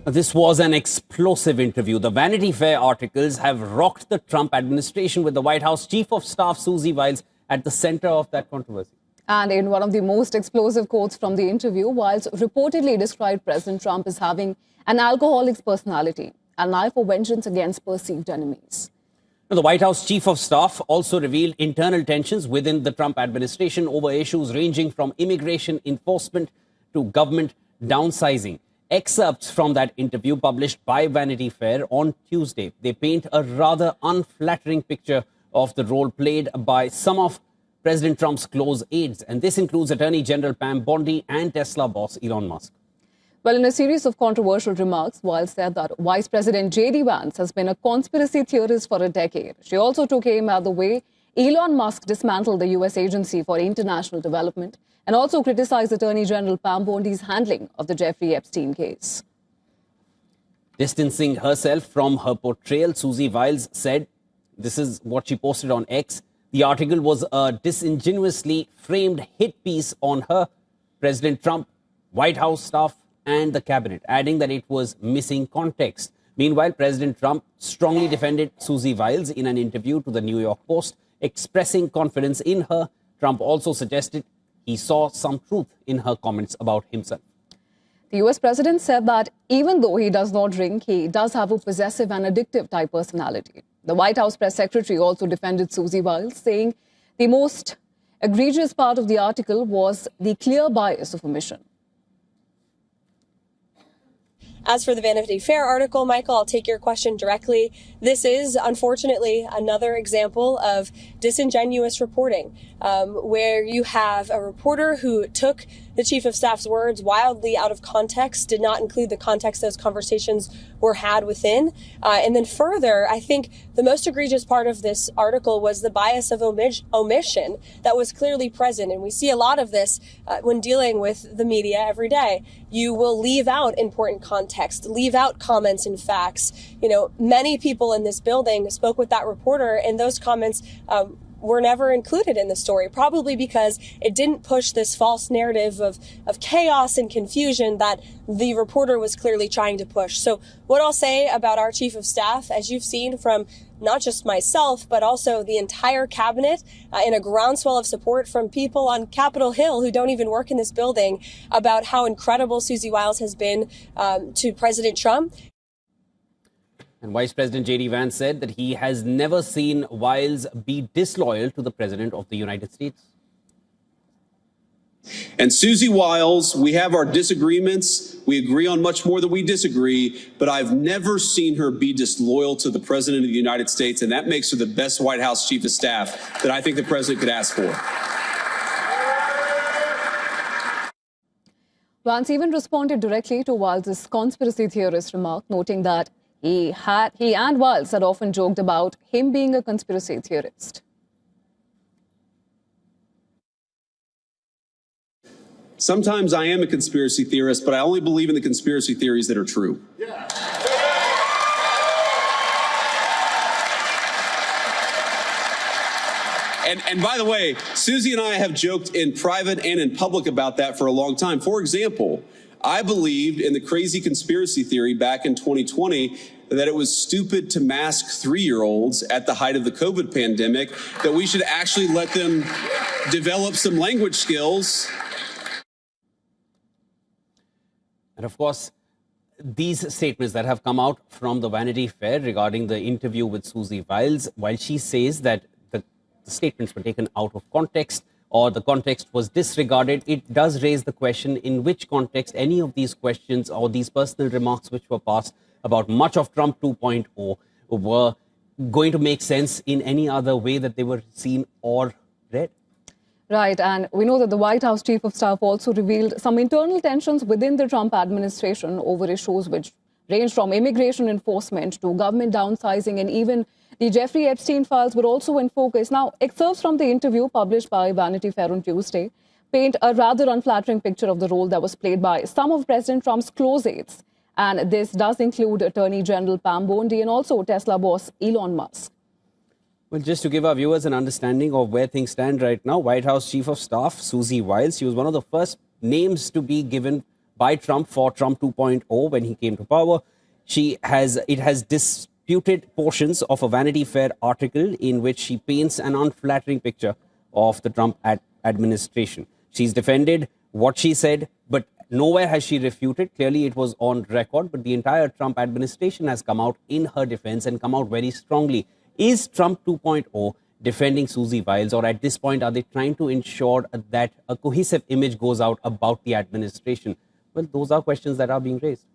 This was an explosive interview. The Vanity Fair articles have rocked the Trump administration, with the White House Chief of Staff Susie Wiles at the center of that controversy. And in one of the most explosive quotes from the interview, Wiles reportedly described President Trump as having an alcoholic's personality, an eye for vengeance against perceived enemies. The White House Chief of Staff also revealed internal tensions within the Trump administration over issues ranging from immigration enforcement to government downsizing. Excerpts from that interview published by Vanity Fair on Tuesday, they paint a rather unflattering picture of the role played by some of President Trump's close aides. And this includes Attorney General Pam Bondi and Tesla boss Elon Musk. Well, in a series of controversial remarks, Wiles said that Vice President J.D. Vance has been a conspiracy theorist for a decade. She also took aim at the way Elon Musk dismantled the U.S. Agency for International Development and also criticized Attorney General Pam Bondi's handling of the Jeffrey Epstein case. Distancing herself from her portrayal, Susie Wiles said, this is what she posted on X, the article was a disingenuously framed hit piece on her, President Trump, White House staff, and the cabinet, adding that it was missing context. Meanwhile, President Trump strongly defended Susie Wiles in an interview to the New York Post, expressing confidence in her. Trump also suggested he saw some truth in her comments about himself. The U.S. president said that even though he does not drink, he does have a possessive and addictive type personality. The White House press secretary also defended Susie Wiles, saying the most egregious part of the article was the clear bias of omission. As for the Vanity Fair article, Michael, I'll take your question directly. This is, unfortunately, another example of disingenuous reporting, where you have a reporter who took the chief of staff's words wildly out of context, did not include the context those conversations were had within. And then further, I think the most egregious part of this article was the bias of omission that was clearly present. And we see a lot of this when dealing with the media every day. You will leave out important context, leave out comments and facts. You know, many people in this building spoke with that reporter, and those comments were never included in the story, probably because it didn't push this false narrative of chaos and confusion that the reporter was clearly trying to push. So what I'll say about our chief of staff, as you've seen from not just myself, but also the entire cabinet, and a groundswell of support from people on Capitol Hill who don't even work in this building, about how incredible Susie Wiles has been to President Trump. And Vice President J.D. Vance said that he has never seen Wiles be disloyal to the President of the United States. And Susie Wiles, we have our disagreements. We agree on much more than we disagree, but I've never seen her be disloyal to the President of the United States, and that makes her the best White House Chief of Staff that I think the President could ask for. Vance even responded directly to Wiles' conspiracy theorist remark, noting that he and Wiles had often joked about him being a conspiracy theorist. Sometimes I am a conspiracy theorist, but I only believe in the conspiracy theories that are true. Yeah. And by the way, Susie and I have joked in private and in public about that for a long time. For example, I believed in the crazy conspiracy theory back in 2020 that it was stupid to mask 3-year-olds at the height of the COVID pandemic, that we should actually let them develop some language skills. And of course, these statements that have come out from the Vanity Fair regarding the interview with Susie Wiles, while she says that the statements were taken out of context or the context was disregarded, it does raise the question in which context any of these questions or these personal remarks which were passed about much of Trump 2.0 were going to make sense in any other way that they were seen or read. Right, and we know that the White House Chief of Staff also revealed some internal tensions within the Trump administration over issues which range from immigration enforcement to government downsizing, and even the Jeffrey Epstein files were also in focus. Now, excerpts from the interview published by Vanity Fair on Tuesday paint a rather unflattering picture of the role that was played by some of President Trump's close aides. And this does include Attorney General Pam Bondi and also Tesla boss Elon Musk. Well, just to give our viewers an understanding of where things stand right now, White House Chief of Staff Susie Wiles, she was one of the first names to be given by Trump for Trump 2.0 when he came to power. It has disputed portions of a Vanity Fair article in which she paints an unflattering picture of the Trump administration. She's defended what she said, but nowhere has she refuted. Clearly, it was on record, but the entire Trump administration has come out in her defense and come out very strongly. Is Trump 2.0 defending Susie Wiles, or at this point, are they trying to ensure that a cohesive image goes out about the administration? Well, those are questions that are being raised.